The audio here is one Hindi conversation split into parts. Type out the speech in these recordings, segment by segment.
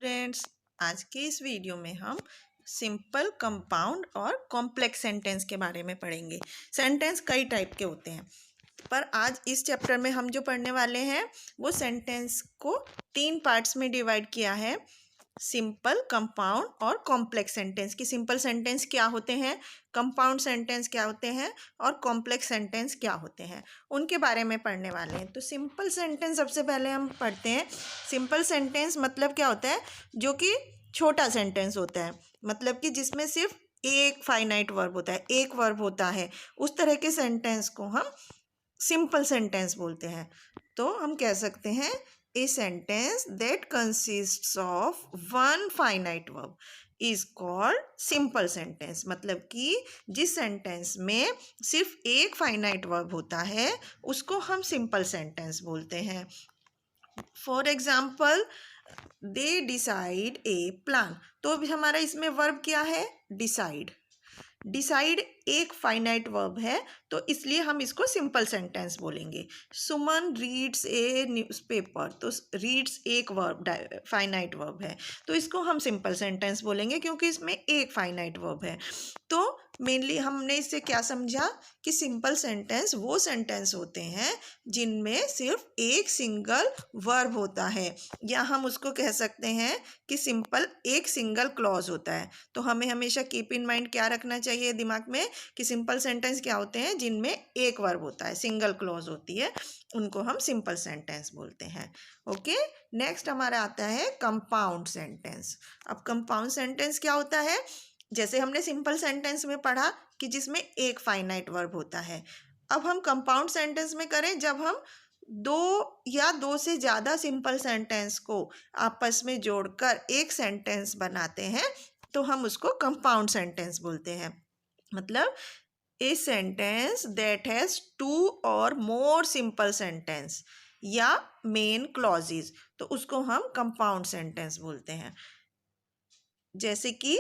फ्रेंड्स, आज के इस वीडियो में हम सिंपल, कंपाउंड और कॉम्प्लेक्स सेंटेंस के बारे में पढ़ेंगे। सेंटेंस कई टाइप के होते हैं, पर आज इस चैप्टर में हम जो पढ़ने वाले हैं वो सेंटेंस को 3 पार्ट्स में डिवाइड किया है। सिंपल, कंपाउंड और कॉम्प्लेक्स सेंटेंस की सिंपल सेंटेंस क्या होते हैं, कंपाउंड सेंटेंस क्या होते हैं और कॉम्प्लेक्स सेंटेंस क्या होते हैं, उनके बारे में पढ़ने वाले हैं। तो सिंपल सेंटेंस सबसे पहले हम पढ़ते हैं। सिंपल सेंटेंस मतलब क्या होता है, जो कि छोटा सेंटेंस होता है, मतलब कि जिसमें सिर्फ एक फाइनाइट वर्ब होता है, एक वर्ब होता है, उस तरह के सेंटेंस को हम सिंपल सेंटेंस बोलते हैं। तो हम कह सकते हैं ए sentence that consists of one finite verb is called simple sentence. मतलब कि जिस सेंटेंस में सिर्फ एक फाइनाइट वर्ब होता है उसको हम सिंपल सेंटेंस बोलते हैं। For example, they decide A plan. तो अभी हमारा इसमें वर्ब क्या है, डिसाइड। डिसाइड एक फाइनाइट वर्ब है, तो इसलिए हम इसको सिंपल सेंटेंस बोलेंगे। सुमन रीड्स ए न्यूज़पेपर, तो रीड्स एक वर्ब, फाइनाइट वर्ब है, तो इसको हम सिंपल सेंटेंस बोलेंगे क्योंकि इसमें एक फाइनाइट वर्ब है। तो मेनली हमने इससे क्या समझा कि सिंपल सेंटेंस वो सेंटेंस होते हैं जिनमें सिर्फ एक सिंगल वर्ब होता है, या हम उसको कह सकते हैं कि सिंपल एक सिंगल क्लॉज होता है। तो हमें हमेशा कीप इन माइंड क्या रखना चाहिए दिमाग में कि सिंपल सेंटेंस क्या होते हैं, जिनमें एक वर्ब होता है, सिंगल क्लॉज होती है, उनको हम सिंपल सेंटेंस बोलते हैं। ओके, नेक्स्ट हमारा आता है कंपाउंड सेंटेंस। अब कंपाउंड सेंटेंस क्या होता है, जैसे हमने सिंपल सेंटेंस में पढ़ा कि जिसमें एक फाइनाइट वर्ब होता है, अब हम कंपाउंड सेंटेंस में करें जब हम दो या दो से ज़्यादा सिंपल सेंटेंस को आपस में जोड़कर एक सेंटेंस बनाते हैं, तो हम उसको कंपाउंड सेंटेंस बोलते हैं। मतलब a sentence that has two or more simple sentence या मेन क्लॉजेज, तो उसको हम कंपाउंड सेंटेंस बोलते हैं। जैसे कि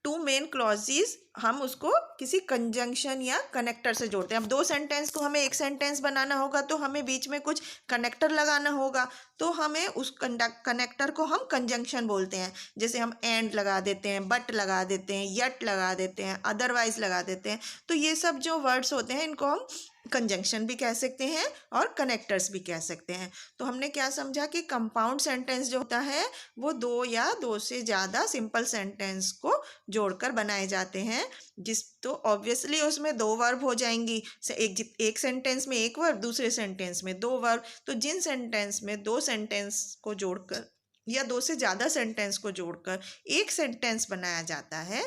टू मेन क्लॉजेज, हम उसको किसी कंजंक्शन या कनेक्टर से जोड़ते हैं। अब दो सेंटेंस को हमें एक सेंटेंस बनाना होगा तो हमें बीच में कुछ कनेक्टर लगाना होगा, तो हमें उस कनेक्टर को हम कंजंक्शन बोलते हैं। जैसे हम एंड लगा देते हैं, बट लगा देते हैं, यट लगा देते हैं, अदरवाइज लगा देते हैं। तो ये सब जो वर्ड्स होते हैं इनको हम कंजंक्शन भी कह सकते हैं और कनेक्टर्स भी कह सकते हैं। तो हमने क्या समझा कि कंपाउंड सेंटेंस जो होता है वो दो या दो से ज़्यादा सिंपल सेंटेंस को जोड़कर बनाए जाते हैं, जिस तो ऑब्वियसली उसमें दो वर्ब हो जाएंगी। एक सेंटेंस में एक वर्ब, दूसरे सेंटेंस में दो वर्ब। तो जिन सेंटेंस में दो सेंटेंस को जोड़कर या दो से ज़्यादा सेंटेंस को जोड़कर एक सेंटेंस बनाया जाता है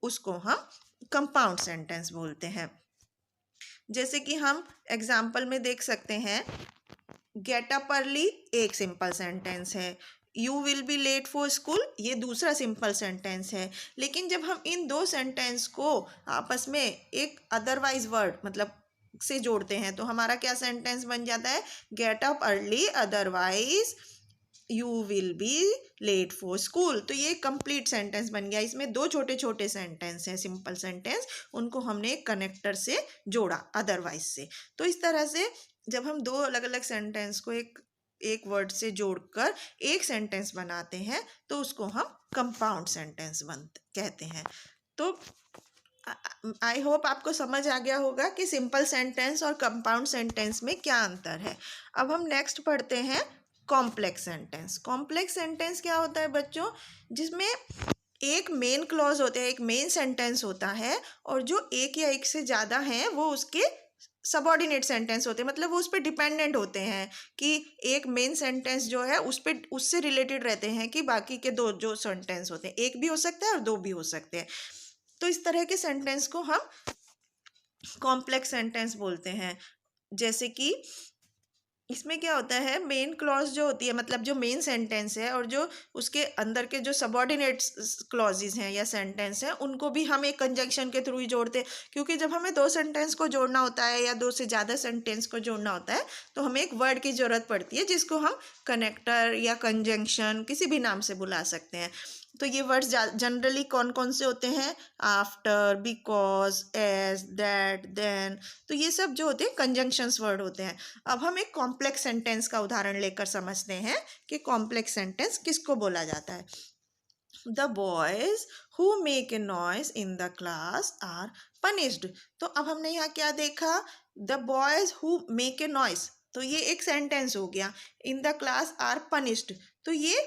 उसको हम कंपाउंड सेंटेंस बोलते हैं। जैसे कि हम एग्जाम्पल में देख सकते हैं, गेट अप अर्ली एक सिंपल सेंटेंस है, you will be late for school ये दूसरा सिंपल सेंटेंस है। लेकिन जब हम इन दो सेंटेंस को आपस में एक अदरवाइज वर्ड मतलब से जोड़ते हैं तो हमारा क्या सेंटेंस बन जाता है, get up early otherwise you will be late for school. तो ये कंप्लीट सेंटेंस बन गया। इसमें दो छोटे छोटे सेंटेंस हैं सिंपल सेंटेंस, उनको हमने एक कनेक्टर से जोड़ा अदरवाइज से। तो इस तरह से जब हम दो अलग अलग सेंटेंस को एक वर्ड से जोड़कर एक सेंटेंस बनाते हैं तो उसको हम कंपाउंड सेंटेंस कहते हैं। तो आई होप आपको समझ आ गया होगा कि सिंपल सेंटेंस और कंपाउंड सेंटेंस में क्या अंतर है। अब हम नेक्स्ट पढ़ते हैं कॉम्प्लेक्स सेंटेंस। कॉम्प्लेक्स सेंटेंस क्या होता है बच्चों, जिसमें एक मेन क्लॉज होता है, एक मेन सेंटेंस होता है, और जो एक या एक से ज़्यादा हैं वो उसके सबऑर्डिनेट सेंटेंस होते हैं। मतलब वो उस पर डिपेंडेंट होते हैं कि एक मेन सेंटेंस जो है उस पर उससे रिलेटेड रहते हैं कि बाकी के दो जो सेंटेंस होते हैं, एक भी हो सकता है और दो भी हो सकते हैं। तो इस तरह के सेंटेंस को हम कॉम्प्लेक्स सेंटेंस बोलते हैं। जैसे कि इसमें क्या होता है, मेन क्लॉज जो होती है मतलब जो मेन सेंटेंस है और जो उसके अंदर के जो सबऑर्डिनेट क्लॉजेज हैं या सेंटेंस हैं उनको भी हम एक कंजंक्शन के थ्रू ही जोड़ते हैं। क्योंकि जब हमें दो सेंटेंस को जोड़ना होता है या दो से ज़्यादा सेंटेंस को जोड़ना होता है तो हमें एक वर्ड की ज़रूरत पड़ती है जिसको हम कनेक्टर या कंजंक्शन किसी भी नाम से बुला सकते हैं। तो ये वर्ड्स जनरली कौन कौन से होते हैं, after, because, as, that, then. तो ये सब जो होते हैं कंजंक्शंस वर्ड होते हैं। अब हम एक कॉम्प्लेक्स सेंटेंस का उदाहरण लेकर समझते हैं कि कॉम्प्लेक्स सेंटेंस किसको बोला जाता है। The boys who make a noise in the class are punished। तो अब हमने यहाँ क्या देखा, the boys who make a noise, तो ये एक सेंटेंस हो गया। in the class are punished, तो ये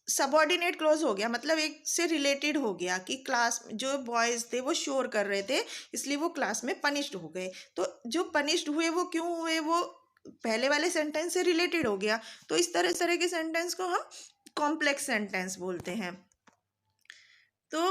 सबऑर्डिनेट क्लॉज हो गया, मतलब एक से रिलेटेड हो गया कि क्लास जो बॉयज थे वो शोर कर रहे थे, इसलिए वो क्लास में पनिश्ड हो गए। तो जो पनिश्ड हुए वो क्यों हुए, वो पहले वाले सेंटेंस से रिलेटेड हो गया। तो इस तरह के सेंटेंस को हम कॉम्प्लेक्स सेंटेंस बोलते हैं। तो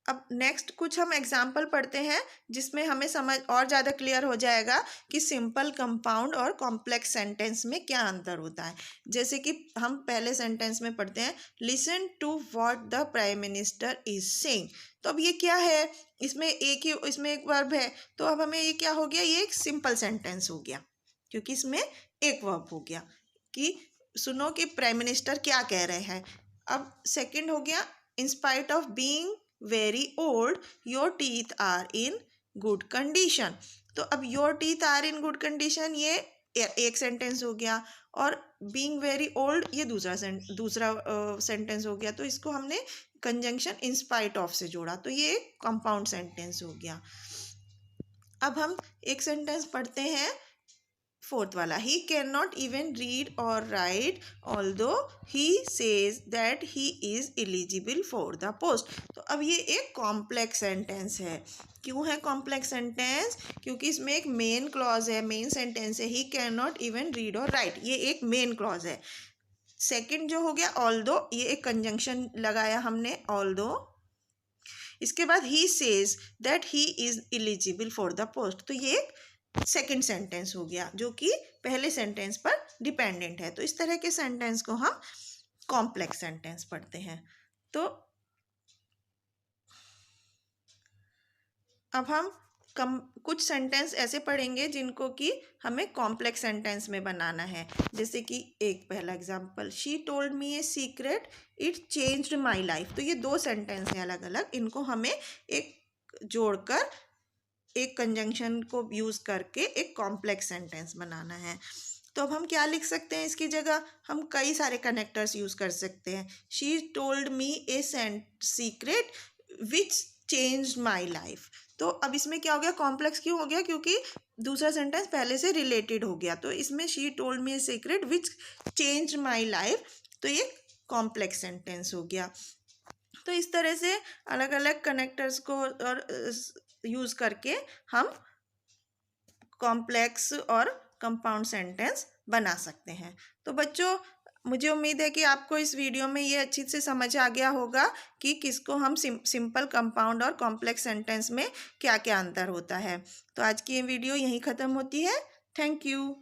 अब नेक्स्ट कुछ हम एग्जाम्पल पढ़ते हैं जिसमें हमें समझ और ज़्यादा क्लियर हो जाएगा कि सिंपल, कंपाउंड और कॉम्प्लेक्स सेंटेंस में क्या अंतर होता है। जैसे कि हम पहले सेंटेंस में पढ़ते हैं, listen to what the prime minister is saying. तो अब ये क्या है, इसमें एक वर्ब है, तो अब हमें ये क्या हो गया, ये एक सिंपल सेंटेंस हो गया क्योंकि इसमें एक वर्ब हो गया कि सुनो कि प्राइम मिनिस्टर क्या कह रहे हैं। अब सेकेंड हो गया, in spite of being very old your teeth are in good condition। तो अब your teeth are in good condition ये एक सेंटेंस हो गया, और being very old ये दूसरा सेंटेंस हो गया। तो इसको हमने कंजंक्शन in spite of से जोड़ा, तो ये एक कंपाउंड सेंटेंस हो गया। अब हम एक सेंटेंस पढ़ते हैं, फोर्थ वाला, he can not even read और write although he says that he is eligible for the post. तो अब ये एक कॉम्प्लेक्स सेंटेंस है। क्यों है कॉम्प्लेक्स सेंटेंस, क्योंकि इसमें एक मेन क्लॉज है, मेन सेंटेंस है, ही कैन नॉट इवन रीड और राइट, ये एक मेन क्लॉज है। सेकंड जो हो गया ऑल्दो, ये एक कंजंक्शन लगाया हमने ऑल्दो। इसके बाद ही says that he is eligible for the post, तो ये एक सेकेंड सेंटेंस हो गया जो कि पहले सेंटेंस पर डिपेंडेंट है। तो इस तरह के सेंटेंस को हम कॉम्प्लेक्स सेंटेंस पढ़ते हैं। तो अब हम कुछ सेंटेंस ऐसे पढ़ेंगे जिनको कि हमें कॉम्प्लेक्स सेंटेंस में बनाना है। जैसे कि एक पहला example, she told me a secret it changed my life. तो ये दो सेंटेंस हैं अलग अलग, इनको हमें एक जोड़कर एक कंजंक्शन को यूज़ करके एक कॉम्प्लेक्स सेंटेंस बनाना है। तो अब हम क्या लिख सकते हैं इसकी जगह, हम कई सारे कनेक्टर्स यूज़ कर सकते हैं। She told me a secret which changed my life. तो अब इसमें क्या हो गया, कॉम्प्लेक्स क्यों हो गया, क्योंकि दूसरा सेंटेंस पहले से रिलेटेड हो गया। तो इसमें she told me a secret which changed my life, तो ये कॉम्प्लेक्स सेंटेंस हो गया। तो इस तरह से अलग अलग कनेक्टर्स को और यूज़ करके हम कॉम्प्लेक्स और कंपाउंड सेंटेंस बना सकते हैं। तो बच्चों, मुझे उम्मीद है कि आपको इस वीडियो में ये अच्छी से समझ आ गया होगा कि किसको हम सिंपल, कंपाउंड और कॉम्प्लेक्स सेंटेंस में क्या क्या अंतर होता है। तो आज की ये वीडियो यहीं ख़त्म होती है। Thank you.